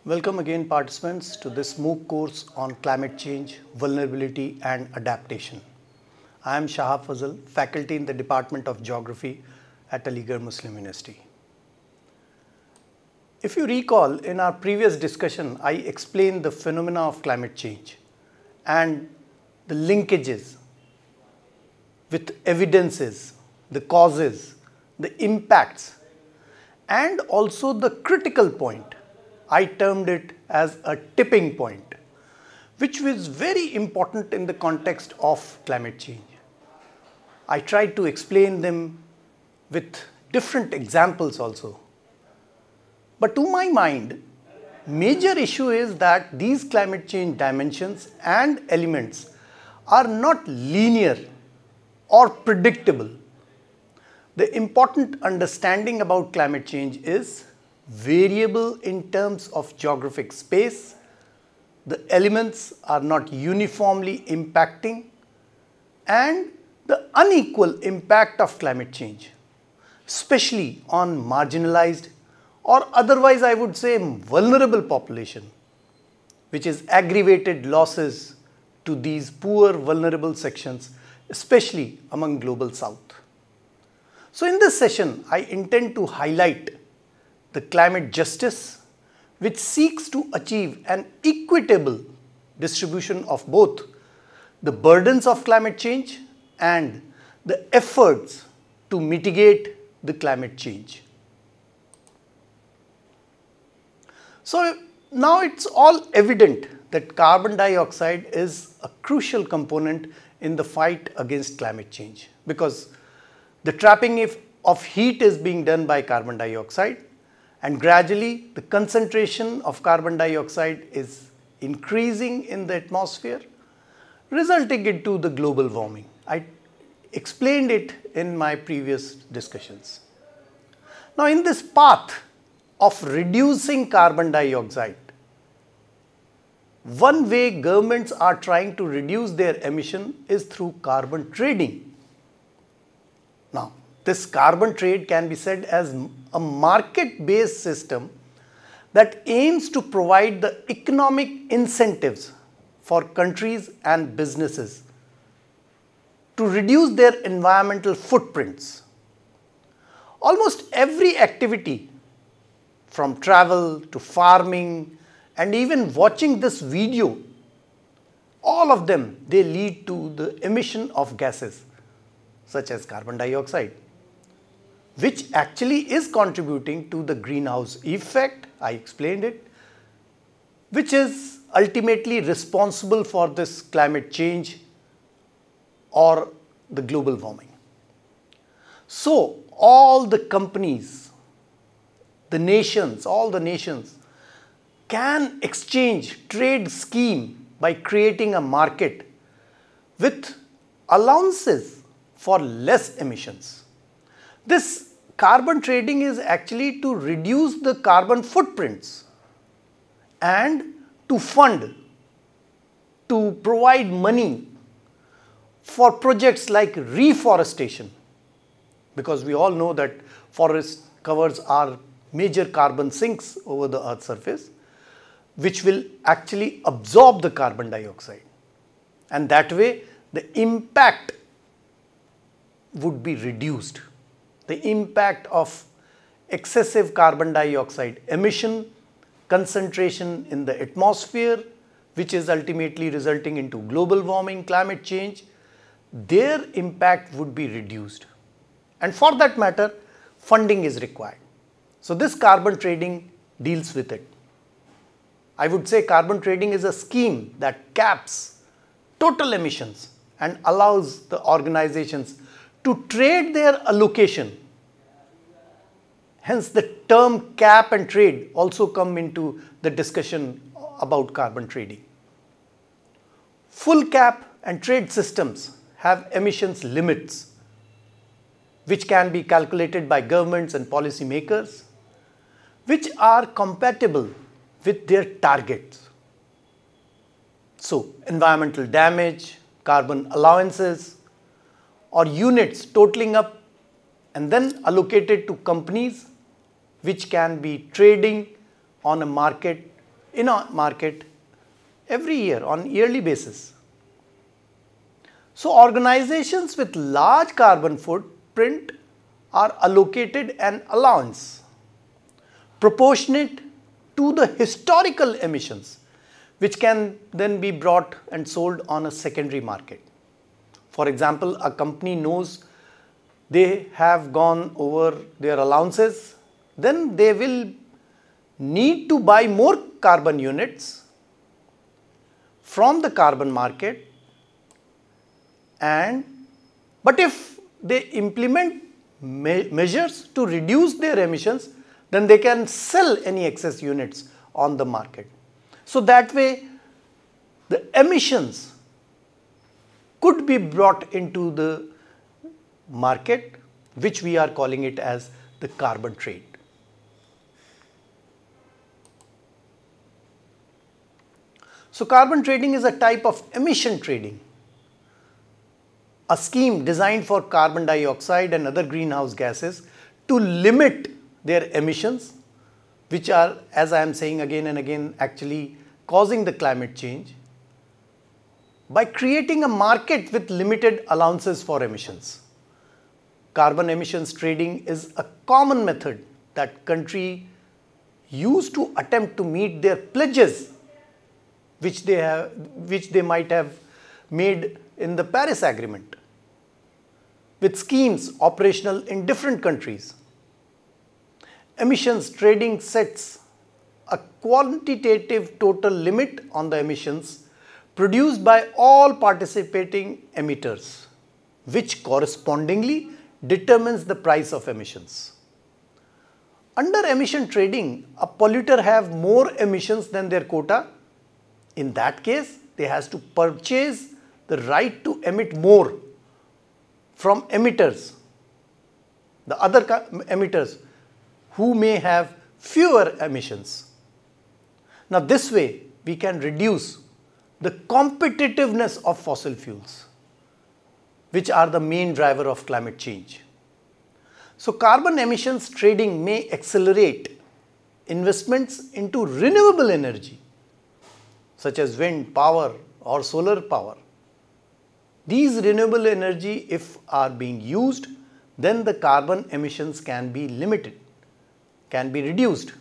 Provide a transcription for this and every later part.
Welcome again participants to this MOOC course on climate change, vulnerability and adaptation. I am Shahab Fazal, faculty in the Department of Geography at Aligarh Muslim University. If you recall, in our previous discussion, I explained the phenomena of climate change and the linkages with evidences, the causes, the impacts, and also the critical point. I termed it as a tipping point, which was very important in the context of climate change. I tried to explain them with different examples also. But to my mind, major issue is that these climate change dimensions and elements are not linear or predictable. The important understanding about climate change is variable in terms of geographic space. The elements are not uniformly impacting, and the unequal impact of climate change, especially on marginalized or otherwise I would say vulnerable population, which is aggravated losses to these poor vulnerable sections, especially among global south. So in this session, I intend to highlight the climate justice, which seeks to achieve an equitable distribution of both the burdens of climate change and the efforts to mitigate the climate change. So now it's all evident that carbon dioxide is a crucial component in the fight against climate change, because the trapping of heat is being done by carbon dioxide, and gradually the concentration of carbon dioxide is increasing in the atmosphere, resulting into the global warming. I explained it in my previous discussions. Now in this path of reducing carbon dioxide, one way governments are trying to reduce their emission is through carbon trading. Now, this carbon trade can be said as a market-based system that aims to provide the economic incentives for countries and businesses to reduce their environmental footprints. Almost every activity, from travel to farming and even watching this video, all of them, they lead to the emission of gases such as carbon dioxide, which actually is contributing to the greenhouse effect. I explained it, which is ultimately responsible for this climate change or the global warming. So all the companies, all the nations can exchange trade scheme by creating a market with allowances for less emissions. This carbon trading is actually to reduce the carbon footprints and to fund, to provide money for projects like reforestation, because we all know that forest covers are major carbon sinks over the earth's surface, which will actually absorb the carbon dioxide, and that way the impact would be reduced. The impact of excessive carbon dioxide emission, concentration in the atmosphere, which is ultimately resulting into global warming, climate change, their impact would be reduced. And for that matter, funding is required. So this carbon trading deals with it. I would say carbon trading is a scheme that caps total emissions and allows the organizations to trade their allocation. Hence the term cap and trade also come into the discussion about carbon trading. Full cap and trade systems have emissions limits, which can be calculated by governments and policy makers, which are compatible with their targets. So environmental damage, carbon allowances, or units totaling up and then allocated to companies which can be trading on a market in a market every year on yearly basis. So organizations with large carbon footprint are allocated an allowance proportionate to the historical emissions, which can then be brought and sold on a secondary market. For example, a company knows they have gone over their allowances, then they will need to buy more carbon units from the carbon market, but if they implement measures to reduce their emissions, then they can sell any excess units on the market. So that way the emissions could be brought into the market, which we are calling it as the carbon trade. So carbon trading is a type of emission trading, a scheme designed for carbon dioxide and other greenhouse gases to limit their emissions, which are, as I am saying again and again, actually causing the climate change, by creating a market with limited allowances for emissions. Carbon emissions trading is a common method that countries use to attempt to meet their pledges which they might have made in the Paris Agreement, with schemes operational in different countries. Emissions trading sets a quantitative total limit on the emissions produced by all participating emitters, which correspondingly determines the price of emissions. Under emission trading, a polluter have more emissions than their quota. In that case, they has to purchase the right to emit more from emitters, the other emitters who may have fewer emissions. Now this way we can reduce the competitiveness of fossil fuels, which are the main driver of climate change. So carbon emissions trading may accelerate investments into renewable energy, such as wind power or solar power. These renewable energy, if are being used, then the carbon emissions can be limited, can be reduced,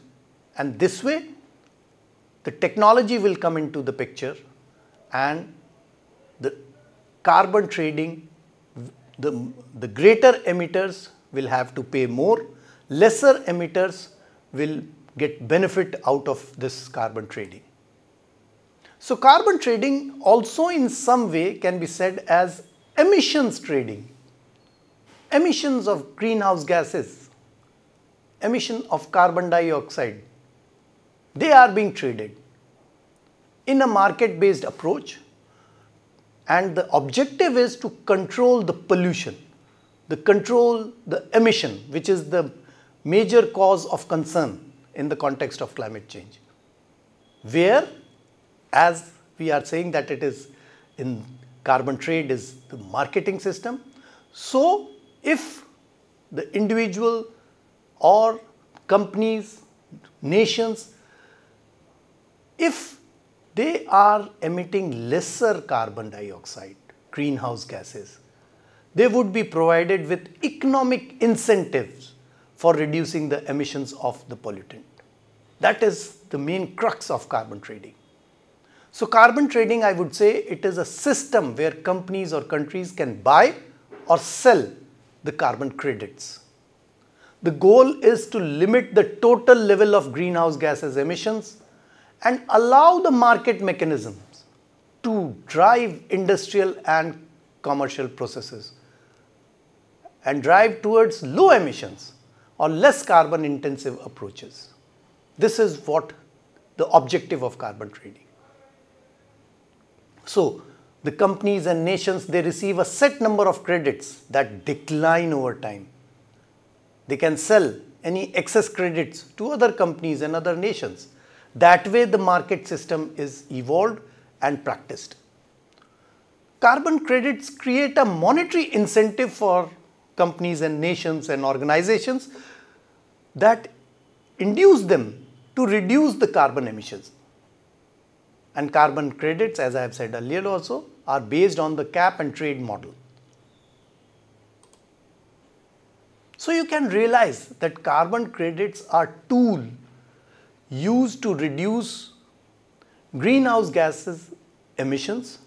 and this way the technology will come into the picture and the carbon trading, the greater emitters will have to pay more, lesser emitters will get benefit out of this carbon trading. So carbon trading also in some way can be said as emissions trading. Emissions of greenhouse gases, emission of carbon dioxide, they are being traded in a market-based approach, and the objective is to control the pollution, control the emission, which is the major cause of concern in the context of climate change, where, as we are saying that it is in carbon trade is the marketing system. So if the individual or companies, nations, if they are emitting lesser carbon dioxide, greenhouse gases, they would be provided with economic incentives for reducing the emissions of the pollutant. That is the main crux of carbon trading. So carbon trading, I would say, it is a system where companies or countries can buy or sell the carbon credits. The goal is to limit the total level of greenhouse gases emissions and allow the market mechanisms to drive industrial and commercial processes and drive towards low emissions or less carbon intensive approaches. This is what the objective of carbon trading. So the companies and nations, they receive a set number of credits that decline over time. They can sell any excess credits to other companies and other nations. That way the market system is evolved and practiced. Carbon credits create a monetary incentive for companies and nations and organizations that induce them to reduce the carbon emissions. And carbon credits, as I have said earlier also, are based on the cap and trade model. So you can realize that carbon credits are tool used to reduce greenhouse gases emissions.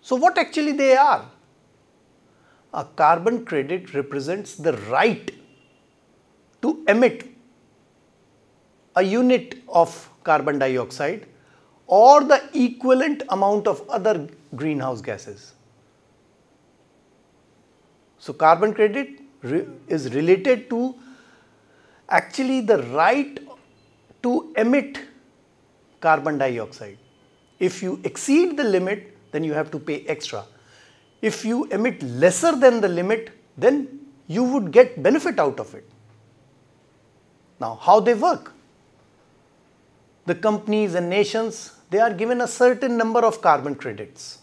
So what actually they are? A carbon credit represents the right to emit a unit of carbon dioxide or the equivalent amount of other greenhouse gases. So carbon credit is related to actually the right to emit carbon dioxide. If you exceed the limit, then you have to pay extra. If you emit lesser than the limit, then you would get benefit out of it. Now, how they work? The companies and nations, they are given a certain number of carbon credits.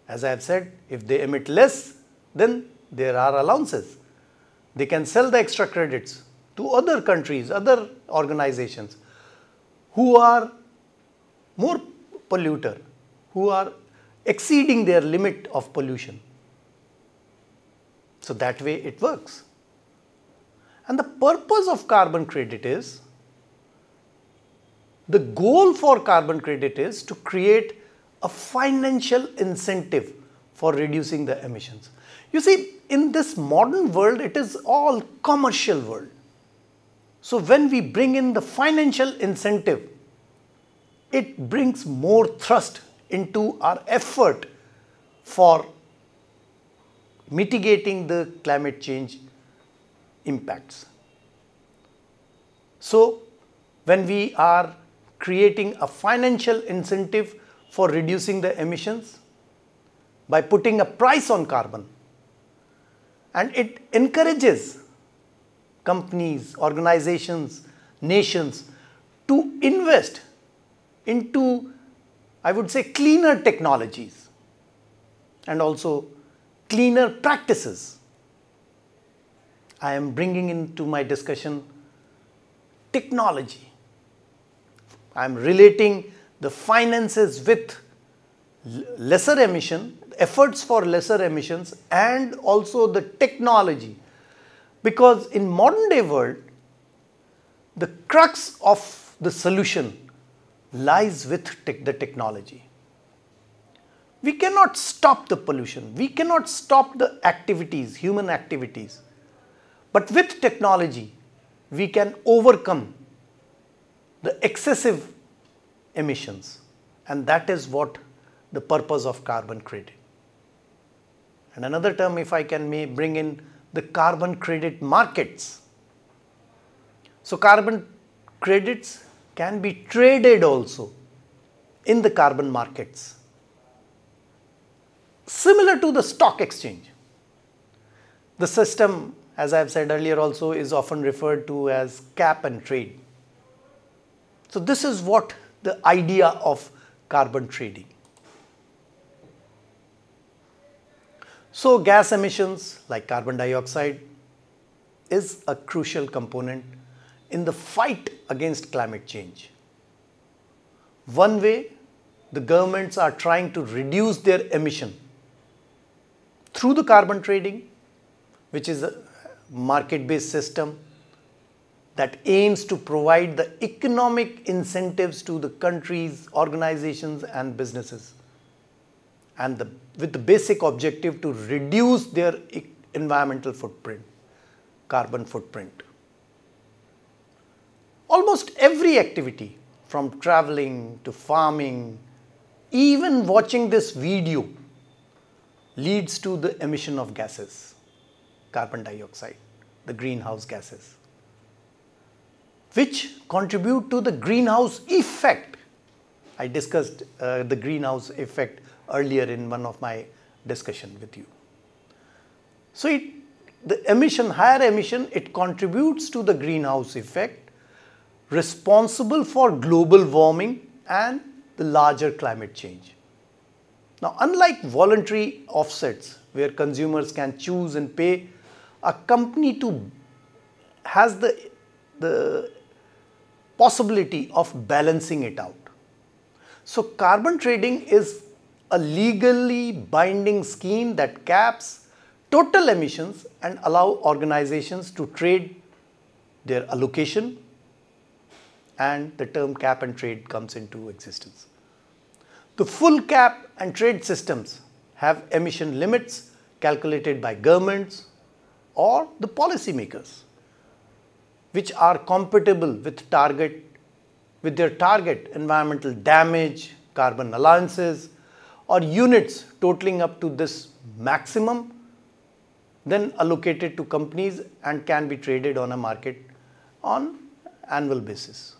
As I have said, if they emit less, then there are allowances. They can sell the extra credits to other countries, other organizations who are more polluter, who are exceeding their limit of pollution. So that way it works. And the purpose of carbon credit is, the goal for carbon credit is to create a financial incentive for reducing the emissions. You see, in this modern world, it is all commercial world. So when we bring in the financial incentive, it brings more thrust into our effort for mitigating the climate change impacts. So when we are creating a financial incentive for reducing the emissions by putting a price on carbon, and it encourages companies, organizations, nations to invest into, I would say, cleaner technologies and also cleaner practices. I am bringing into my discussion technology. I am relating the finances with lesser emission, efforts for lesser emissions, and also the technology. Because in modern day world, the crux of the solution lies with the technology. We cannot stop the pollution. We cannot stop the activities, human activities. But with technology, we can overcome the excessive emissions. And that is what the purpose of carbon credit. And another term, if I may bring in, the carbon credit markets. So carbon credits can be traded also in the carbon markets, similar to the stock exchange. The system, as I have said earlier also, is often referred to as cap and trade. So this is what the idea of carbon trading. So gas emissions like carbon dioxide is a crucial component in the fight against climate change. One way the governments are trying to reduce their emission through the carbon trading, which is a market-based system that aims to provide the economic incentives to the countries, organizations and businesses, and with the basic objective to reduce their environmental footprint, carbon footprint. Almost every activity, from traveling to farming, even watching this video, leads to the emission of gases, carbon dioxide, the greenhouse gases, which contribute to the greenhouse effect. I discussed the greenhouse effect earlier in one of my discussion with you. So the emission, higher emission, it contributes to the greenhouse effect responsible for global warming and the larger climate change. Now, unlike voluntary offsets where consumers can choose and pay, a company has the possibility of balancing it out. So carbon trading is a legally binding scheme that caps total emissions and allow organizations to trade their allocation, and the term cap and trade comes into existence. The full cap and trade systems have emission limits calculated by governments or the policymakers, which are compatible with their target environmental damage, carbon allowances, or units totaling up to this maximum, then allocated to companies and can be traded on a market on annual basis.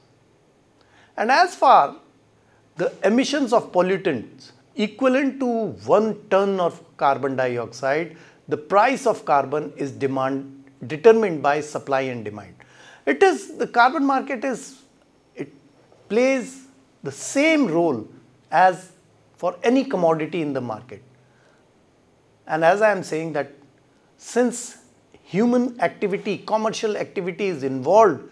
And as far the emissions of pollutants equivalent to 1 ton of carbon dioxide, the price of carbon is determined by supply and demand. The carbon market plays the same role as for any commodity in the market. And as I am saying that since human activity, commercial activity is involved,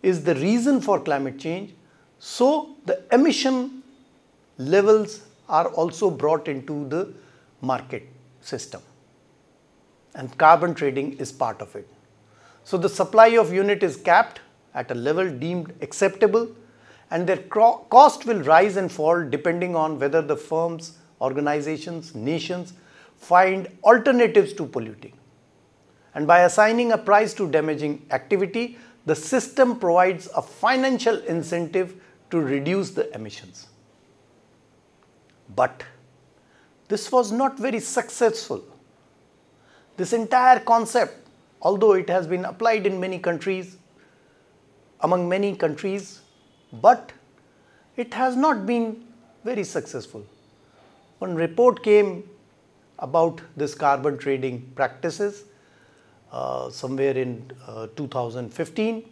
is the reason for climate change, so the emission levels are also brought into the market system, and carbon trading is part of it. So the supply of unit is capped at a level deemed acceptable, and their cost will rise and fall depending on whether the firms, organizations, nations find alternatives to polluting. And by assigning a price to damaging activity, the system provides a financial incentive to reduce the emissions. But this was not very successful. This entire concept, although it has been applied in many countries, among many countries, but it has not been very successful. One report came about this carbon trading practices somewhere in 2015,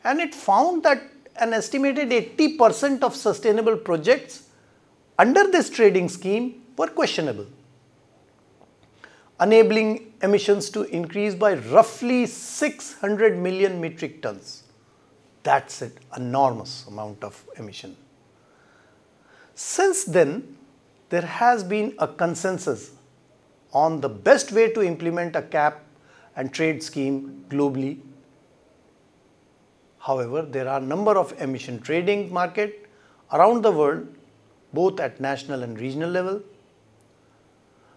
and it found that an estimated 80% of sustainable projects under this trading scheme were questionable, enabling emissions to increase by roughly 600 million metric tons. That's an enormous amount of emission. Since then, there has been a consensus on the best way to implement a cap and trade scheme globally. However, there are a number of emission trading markets around the world, both at national and regional level.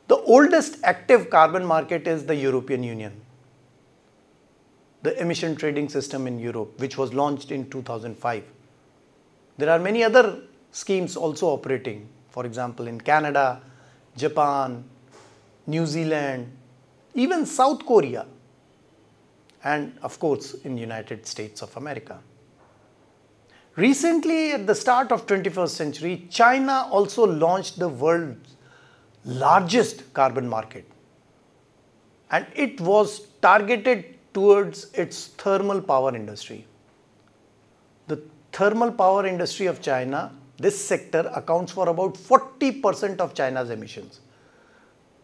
The oldest active carbon market is the European Union, the emission trading system in Europe, which was launched in 2005. There are many other schemes also operating, for example, in Canada, Japan, New Zealand, even South Korea, and of course in United States of America. Recently, at the start of 21st century, China also launched the world's largest carbon market, and it was targeted towards its thermal power industry. The thermal power industry of China, this sector accounts for about 40% of China's emissions,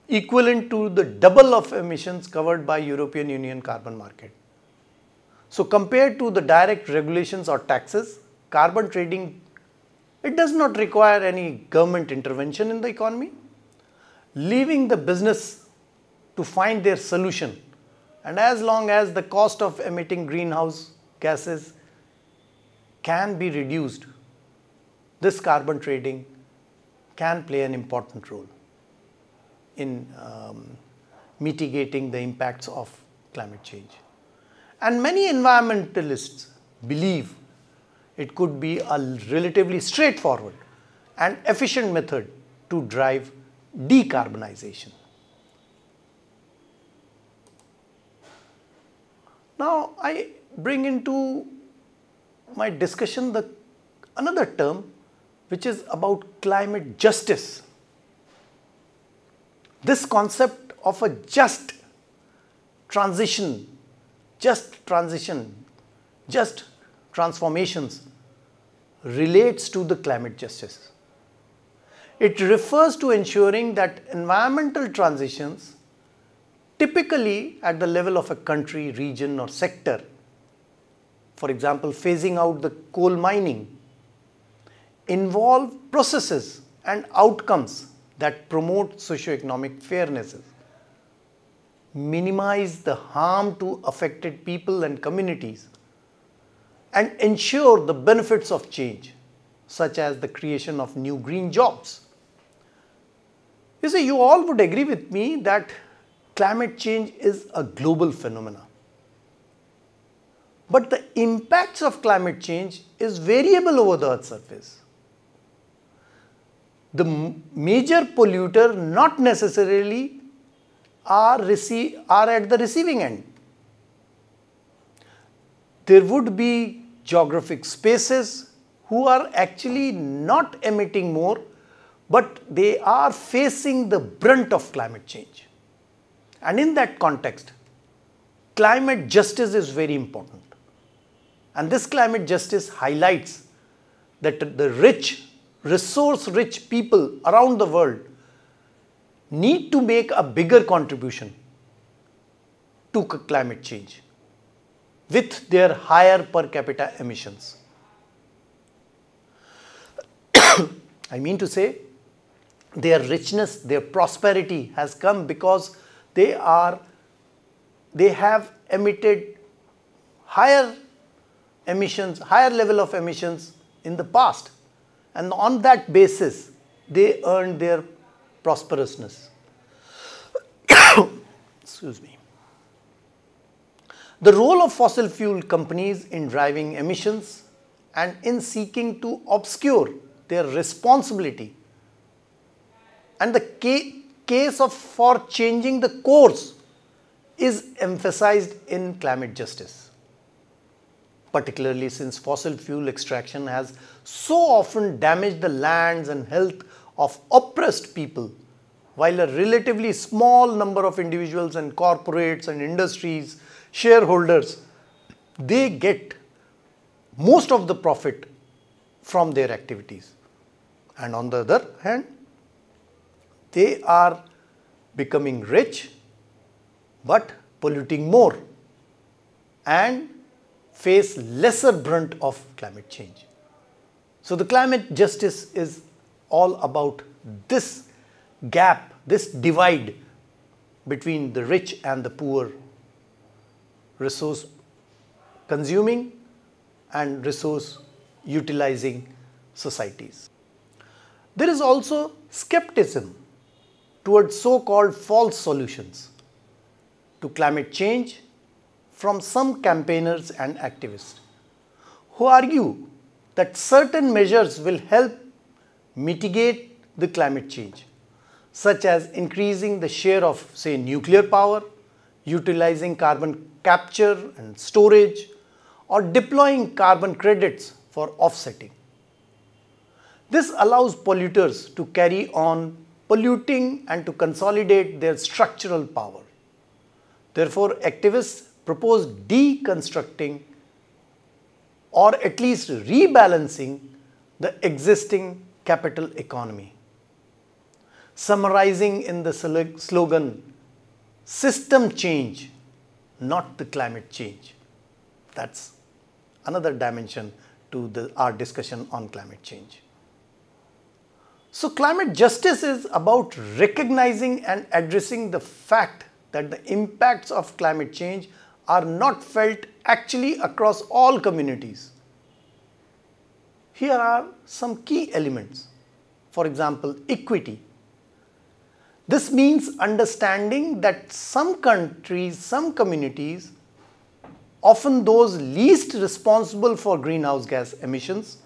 equivalent to the double of emissions covered by European Union carbon market. So compared to the direct regulations or taxes, carbon trading, it does not require any government intervention in the economy, leaving the business to find their solution. And as long as the cost of emitting greenhouse gases can be reduced, this carbon trading can play an important role in mitigating the impacts of climate change. And many environmentalists believe it could be a relatively straightforward and efficient method to drive decarbonization. Now, I bring into my discussion another term which is about climate justice. This concept of a just transformations relates to the climate justice. It refers to ensuring that environmental transitions, typically at the level of a country, region or sector, for example, phasing out the coal mining, involve processes and outcomes that promote socioeconomic fairnesses, minimize the harm to affected people and communities, and ensure the benefits of change, such as the creation of new green jobs. You see, you all would agree with me that climate change is a global phenomenon. But the impacts of climate change is variable over the Earth's surface. The major polluter not necessarily are at the receiving end. There would be geographic spaces who are actually not emitting more, but they are facing the brunt of climate change. And in that context, climate justice is very important. And this climate justice highlights that the resource-rich people around the world need to make a bigger contribution to climate change with their higher per capita emissions. I mean to say, their richness, their prosperity has come because they have emitted higher level of emissions in the past, and on that basis they earned their prosperousness. Excuse me. The role of fossil fuel companies in driving emissions and in seeking to obscure their responsibility, and the case for changing the course is emphasized in climate justice, particularly since fossil fuel extraction has so often damaged the lands and health of oppressed people, while a relatively small number of individuals and corporates and industries, shareholders, they get most of the profit from their activities. And on the other hand, they are becoming rich but polluting more and face lesser brunt of climate change. So the climate justice is all about this gap, this divide between the rich and the poor, resource consuming and resource utilizing societies. There is also skepticism towards so-called false solutions to climate change from some campaigners and activists who argue that certain measures will help mitigate the climate change, such as increasing the share of, say, nuclear power, utilizing carbon capture and storage, or deploying carbon credits for offsetting. This allows polluters to carry on polluting and to consolidate their structural power. Therefore, activists propose deconstructing or at least rebalancing the existing capital economy, summarizing in the slogan, system change, not the climate change. That's another dimension to our discussion on climate change. So climate justice is about recognizing and addressing the fact that the impacts of climate change are not felt actually across all communities. Here are some key elements. For example, equity. This means understanding that some countries, some communities, often those least responsible for greenhouse gas emissions,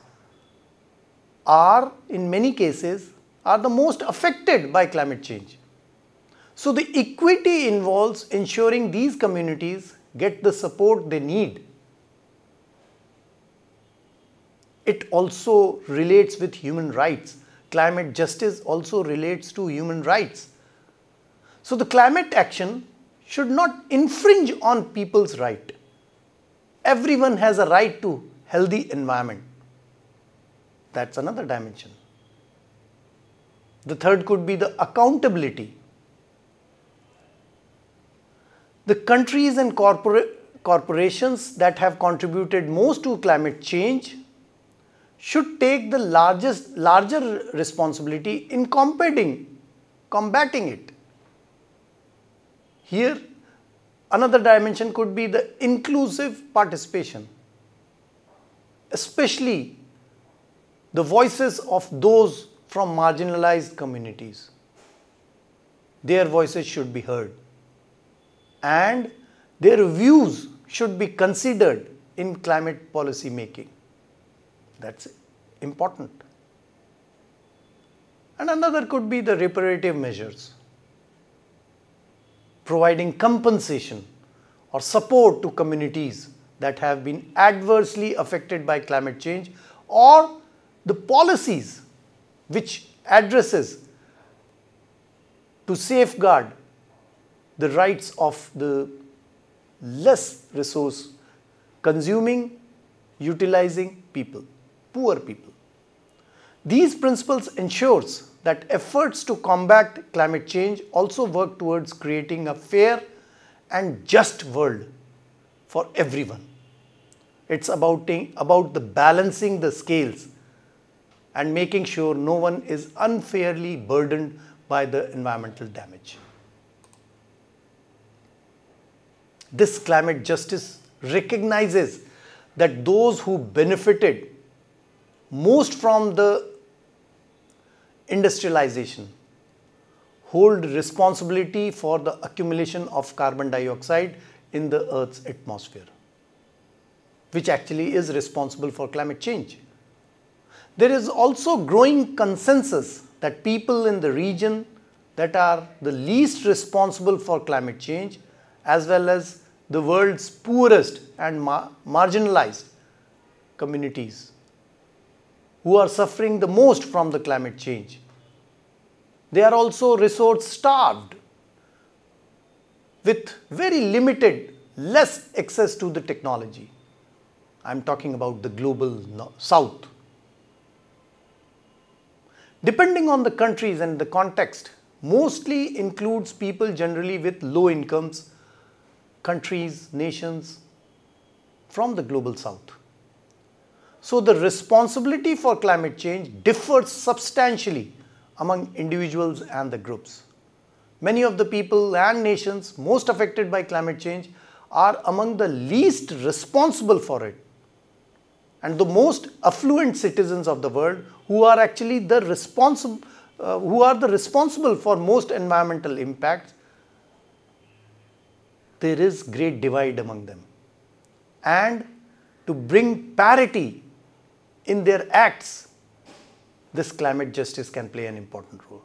are in many cases the most affected by climate change. So the equity involves ensuring these communities get the support they need. It also relates with human rights. Climate justice also relates to human rights. So the climate action should not infringe on people's right. Everyone has a right to healthy environment. That's another dimension. The third could be the accountability. The countries and corporations that have contributed most to climate change should take the larger responsibility in combating it. Here, another dimension could be the inclusive participation, especially the voices of those from marginalized communities. Their voices should be heard and their views should be considered in climate policy making. That's important. And another could be the reparative measures, providing compensation or support to communities that have been adversely affected by climate change, or the policies which addresses to safeguard the rights of the less resource consuming, utilizing people, poor people. These principles ensures that efforts to combat climate change also work towards creating a fair and just world for everyone. It's about the balancing the scales and making sure no one is unfairly burdened by the environmental damage. This climate justice recognizes that those who benefited most from the industrialization hold responsibility for the accumulation of carbon dioxide in the Earth's atmosphere, which actually is responsible for climate change. There is also growing consensus that people in the region that are the least responsible for climate change, as well as the world's poorest and marginalized communities, who are suffering the most from the climate change. They are also resource starved with very limited, less access to the technology. I'm talking about the global south. Depending on the countries and the context, mostly includes people generally with low incomes, countries, nations from the global south. So the responsibility for climate change differs substantially among individuals and the groups. Many of the people and nations most affected by climate change are among the least responsible for it, and the most affluent citizens of the world who are actually the responsible for most environmental impacts. There is great divide among them, and to bring parity in their acts, this climate justice can play an important role.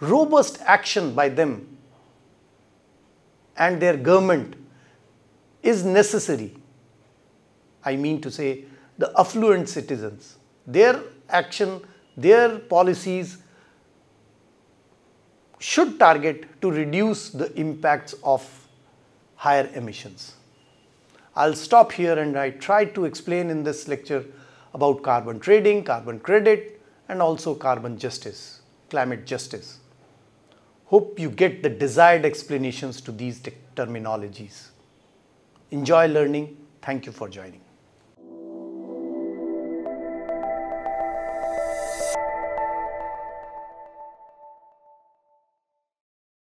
Robust action by them and their government is necessary. I mean to say, the affluent citizens, their action, their policies should target to reduce the impacts of higher emissions. I'll stop here, and I tried to explain in this lecture about carbon trading, carbon credit, and also carbon justice, climate justice. Hope you get the desired explanations to these terminologies. Enjoy learning. Thank you for joining.